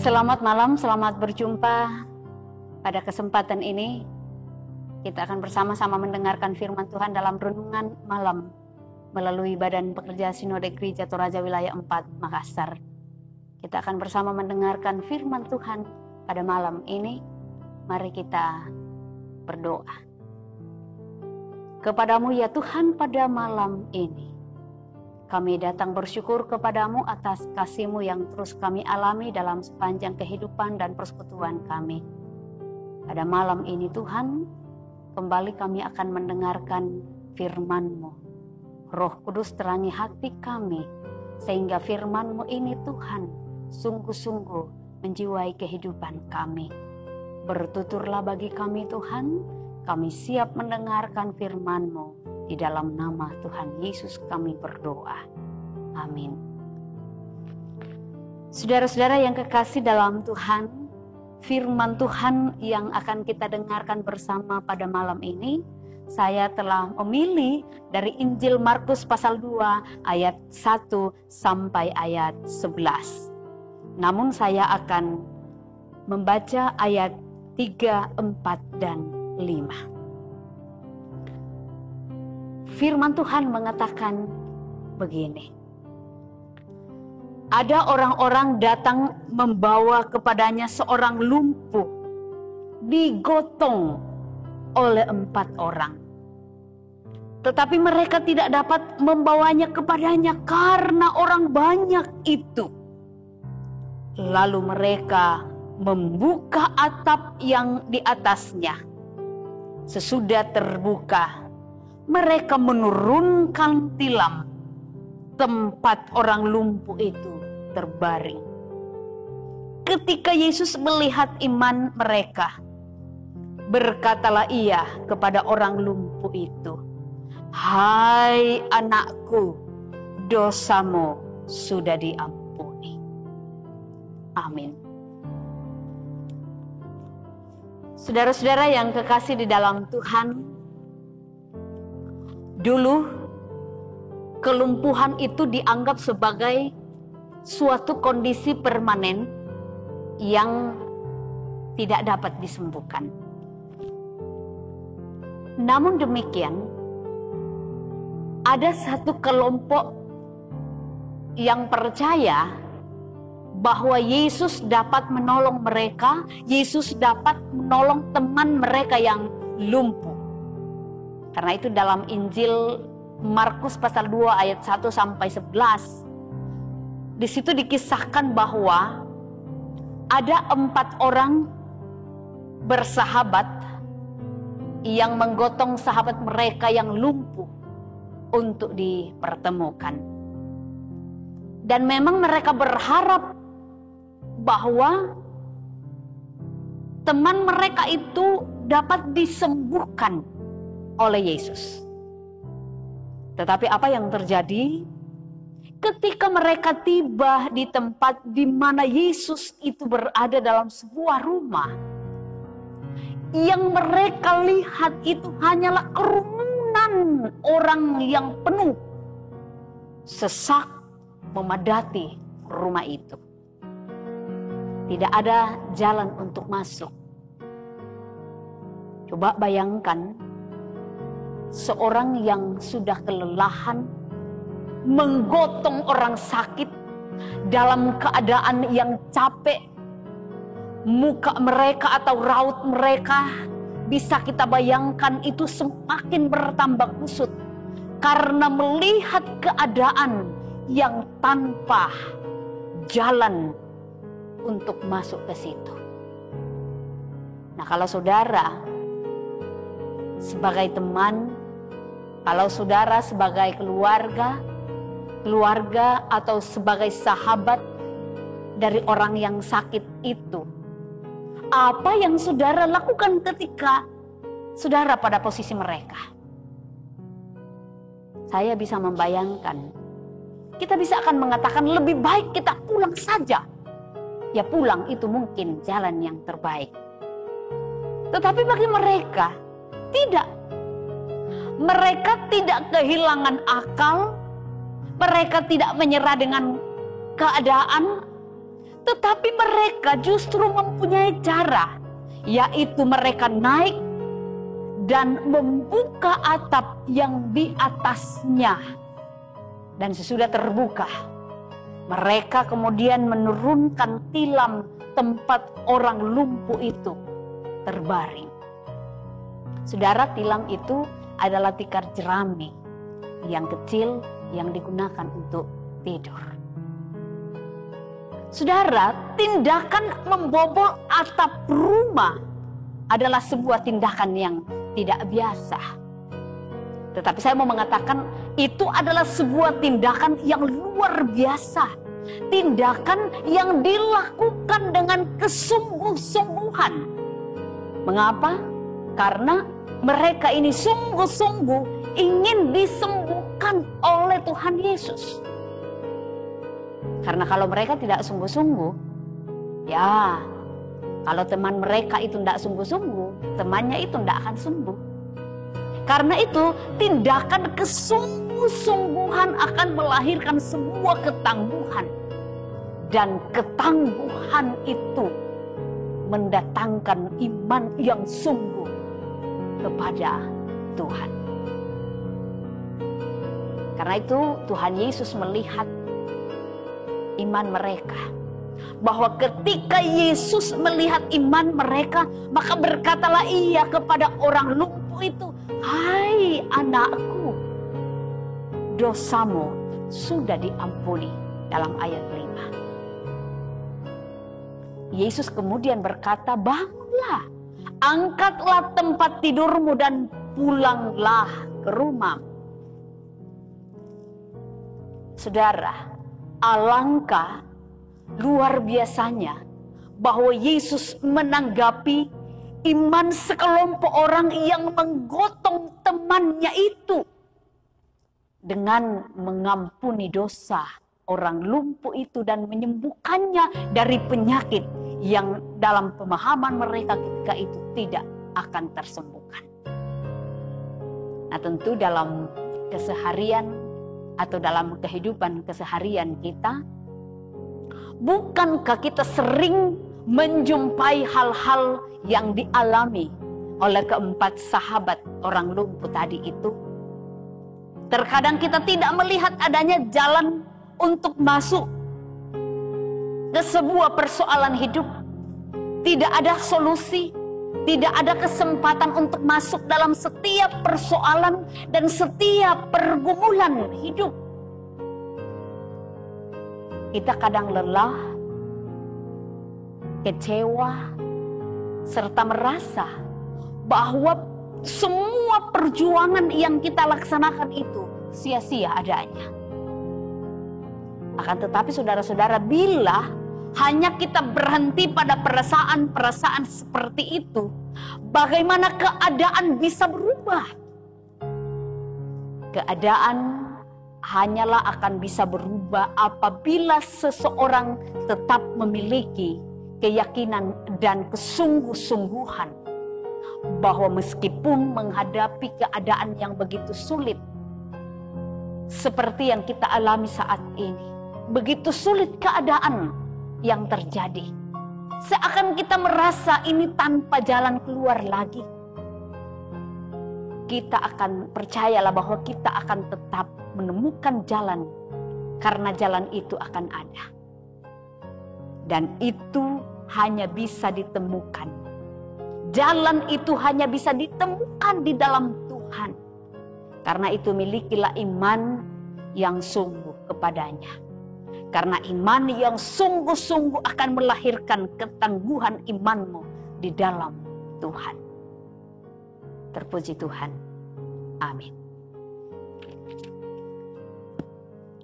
Selamat malam, selamat berjumpa. Pada kesempatan ini kita akan bersama-sama mendengarkan firman Tuhan dalam renungan malam melalui Badan Pekerja Sinode Gereja Toraja Wilayah 4 Makassar. Kita akan bersama mendengarkan firman Tuhan pada malam ini. Mari kita berdoa. Kepadamu ya Tuhan, pada malam ini kami datang bersyukur kepadamu atas kasih-Mu yang terus kami alami dalam sepanjang kehidupan dan persekutuan kami. Pada malam ini Tuhan, kembali kami akan mendengarkan firman-Mu. Roh Kudus terangi hati kami, sehingga firman-Mu ini Tuhan sungguh-sungguh menjiwai kehidupan kami. Bertuturlah bagi kami Tuhan, kami siap mendengarkan firman-Mu. Di dalam nama Tuhan Yesus kami berdoa. Amin. Saudara-saudara yang kekasih dalam Tuhan, firman Tuhan yang akan kita dengarkan bersama pada malam ini, saya telah memilih dari Injil Markus pasal 2 ayat 1 sampai ayat 11. Namun saya akan membaca ayat 3, 4, dan 5. Firman Tuhan mengatakan begini. Ada orang-orang datang membawa kepadanya seorang lumpuh, digotong oleh 4 orang. Tetapi mereka tidak dapat membawanya kepadanya karena orang banyak itu. Lalu mereka membuka atap yang di atasnya. Sesudah terbuka, mereka menurunkan tilam tempat orang lumpuh itu terbaring. Ketika Yesus melihat iman mereka, berkatalah ia kepada orang lumpuh itu, "Hai anakku, dosamu sudah diampuni." Amin. Saudara-saudara yang kekasih di dalam Tuhan, dulu kelumpuhan itu dianggap sebagai suatu kondisi permanen yang tidak dapat disembuhkan. Namun demikian, ada satu kelompok yang percaya bahwa Yesus dapat menolong mereka, Yesus dapat menolong teman mereka yang lumpuh. Karena itu dalam Injil Markus pasal 2 ayat 1 sampai 11, di situ dikisahkan bahwa ada 4 orang bersahabat yang menggotong sahabat mereka yang lumpuh untuk dipertemukan. Dan memang mereka berharap bahwa teman mereka itu dapat disembuhkan oleh Yesus. Tetapi apa yang terjadi? Ketika mereka tiba di tempat di mana Yesus itu berada dalam sebuah rumah, yang mereka lihat itu hanyalah kerumunan orang yang penuh, sesak memadati rumah itu. Tidak ada jalan untuk masuk. Coba bayangkan, seorang yang sudah kelelahan menggotong orang sakit dalam keadaan yang capek. Muka mereka atau raut mereka bisa kita bayangkan itu semakin bertambah kusut karena melihat keadaan yang tanpa jalan untuk masuk ke situ. Nah, kalau saudara sebagai teman, kalau saudara sebagai keluarga atau sebagai sahabat dari orang yang sakit itu, apa yang saudara lakukan ketika saudara pada posisi mereka? Saya bisa membayangkan, kita bisa akan mengatakan lebih baik kita pulang saja. Ya, pulang itu mungkin jalan yang terbaik. Tetapi bagi mereka tidak. Mereka tidak kehilangan akal, mereka tidak menyerah dengan keadaan, Tetapi mereka justru mempunyai cara, yaitu mereka naik dan membuka atap yang di atasnya. Dan sesudah terbuka, mereka kemudian menurunkan tilam tempat orang lumpuh itu terbaring. Saudara, tilam itu adalah tikar jerami yang kecil yang digunakan untuk tidur. Saudara, tindakan membobol atap rumah adalah sebuah tindakan yang tidak biasa. Tetapi saya mau mengatakan itu adalah sebuah tindakan yang luar biasa. Tindakan yang dilakukan dengan kesungguh-sungguhan. Mengapa? Karena mereka ini sungguh-sungguh ingin disembuhkan oleh Tuhan Yesus. Karena kalau mereka tidak sungguh-sungguh, ya kalau teman mereka itu tidak sungguh-sungguh, temannya itu tidak akan sembuh. Karena itu tindakan kesungguh-sungguhan akan melahirkan sebuah ketangguhan. Dan ketangguhan itu mendatangkan iman yang sungguh kepada Tuhan. Karena itu Tuhan Yesus melihat iman mereka. Bahwa ketika Yesus melihat iman mereka, maka berkatalah ia kepada orang lumpuh itu, "Hai anakku, dosamu sudah diampuni." Dalam ayat 5. Yesus kemudian berkata, "Bangunlah, angkatlah tempat tidurmu dan pulanglah ke rumah." Saudara, alangkah luar biasanya bahwa Yesus menanggapi iman sekelompok orang yang menggotong temannya itu dengan mengampuni dosa orang lumpuh itu dan menyembuhkannya dari penyakit yang dalam pemahaman mereka ketika itu tidak akan tersembuhkan. Nah, tentu dalam keseharian atau dalam kehidupan keseharian kita, bukankah kita sering menjumpai hal-hal yang dialami oleh keempat sahabat orang lumpuh tadi itu? Terkadang kita tidak melihat adanya jalan untuk masuk ke sebuah persoalan hidup. Tidak ada solusi, tidak ada kesempatan untuk masuk dalam setiap persoalan dan setiap pergumulan hidup. Kita kadang lelah, kecewa, serta merasa bahwa semua perjuangan yang kita laksanakan itu sia-sia adanya. Akan tetapi saudara-saudara, bila hanya kita berhenti pada perasaan-perasaan seperti itu, bagaimana keadaan bisa berubah? Keadaan hanyalah akan bisa berubah apabila seseorang tetap memiliki keyakinan dan kesungguh-sungguhan bahwa meskipun menghadapi keadaan yang begitu sulit seperti yang kita alami saat ini, begitu sulit keadaan yang terjadi, seakan kita merasa ini tanpa jalan keluar lagi, kita akan percayalah bahwa kita akan tetap menemukan jalan, karena jalan itu akan ada. Dan itu hanya bisa ditemukan. Jalan itu hanya bisa ditemukan di dalam Tuhan. Karena itu milikilah iman yang sungguh kepadanya. Karena iman yang sungguh-sungguh akan melahirkan ketangguhan imanmu di dalam Tuhan. Terpuji Tuhan. Amin.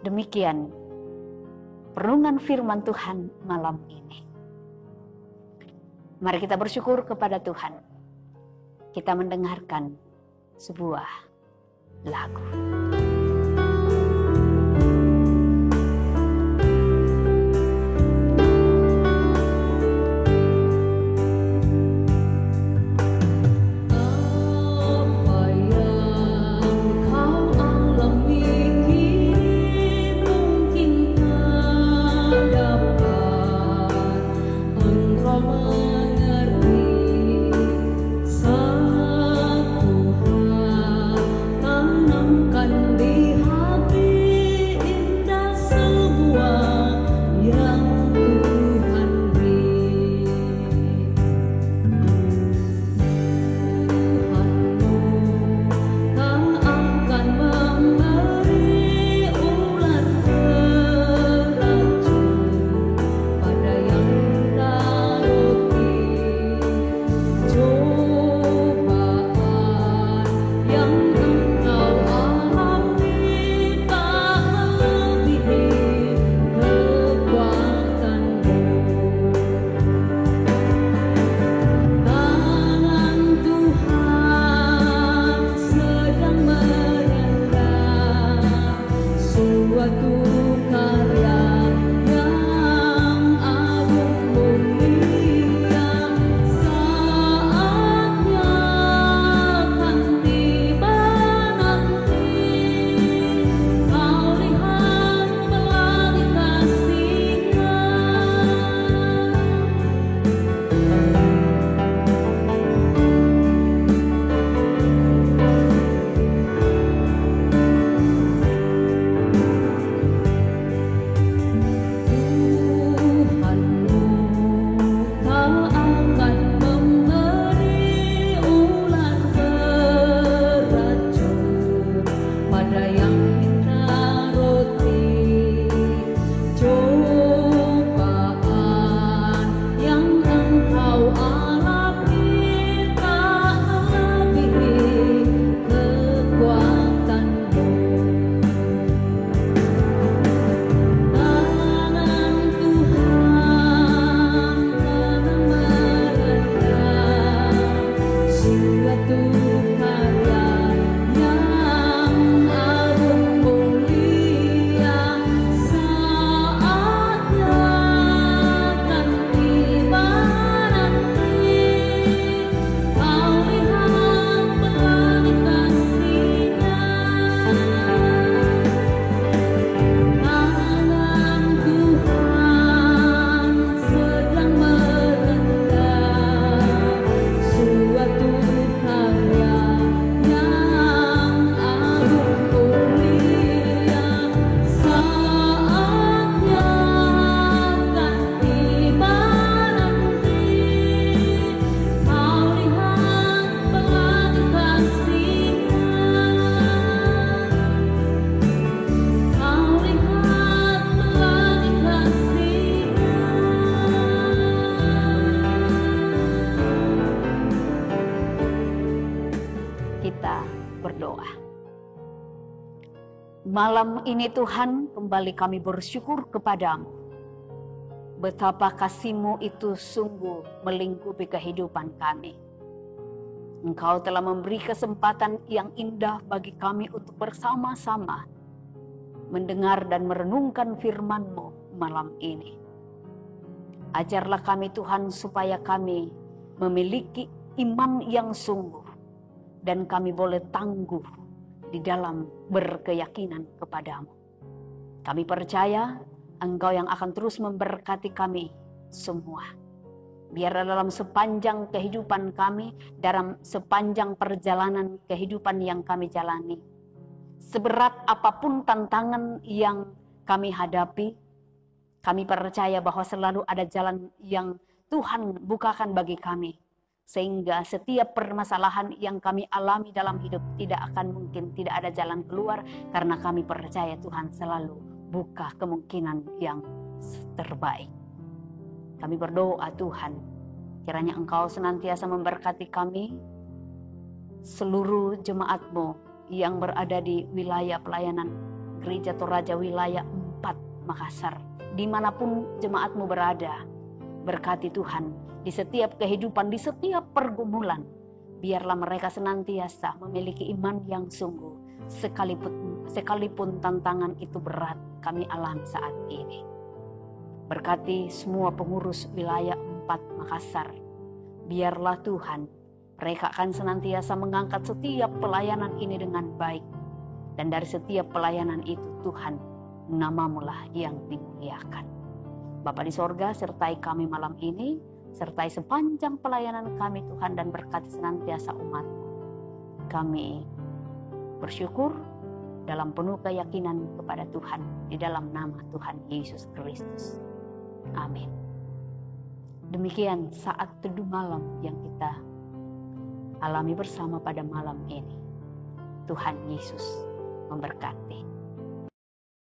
Demikian renungan firman Tuhan malam ini. Mari kita bersyukur kepada Tuhan. Kita mendengarkan sebuah lagu. Dapat Malam ini Tuhan, kembali kami bersyukur kepadamu. Betapa kasih-Mu itu sungguh melingkupi kehidupan kami. Engkau telah memberi kesempatan yang indah bagi kami untuk bersama-sama mendengar dan merenungkan firman-Mu malam ini. Ajarlah kami Tuhan supaya kami memiliki iman yang sungguh dan kami boleh tangguh di dalam berkeyakinan kepadamu. Kami percaya Engkau yang akan terus memberkati kami semua. Biarlah dalam sepanjang kehidupan kami, dalam sepanjang perjalanan kehidupan yang kami jalani, seberat apapun tantangan yang kami hadapi, kami percaya bahwa selalu ada jalan yang Tuhan bukakan bagi kami. Sehingga setiap permasalahan yang kami alami dalam hidup tidak akan mungkin tidak ada jalan keluar. Karena kami percaya Tuhan selalu buka kemungkinan yang terbaik. Kami berdoa Tuhan, kiranya Engkau senantiasa memberkati kami, seluruh jemaat-Mu yang berada di wilayah pelayanan Gereja Toraja wilayah 4 Makassar. Dimanapun jemaat-Mu berada, berkati Tuhan. Di setiap kehidupan, di setiap pergumulan, biarlah mereka senantiasa memiliki iman yang sungguh, sekalipun tantangan itu berat kami alami saat ini. Berkati semua pengurus wilayah 4 Makassar, biarlah Tuhan, mereka akan senantiasa mengangkat setiap pelayanan ini dengan baik, dan dari setiap pelayanan itu Tuhan, nama-Mu lah yang dimuliakan. Bapa di sorga, sertai kami malam ini. sertai sepanjang pelayanan kami Tuhan, dan berkati senantiasa umat-Mu. Kami bersyukur dalam penuh keyakinan kepada Tuhan, di dalam nama Tuhan Yesus Kristus. Amin. Demikian saat teduh malam yang kita alami bersama pada malam ini. Tuhan Yesus memberkati.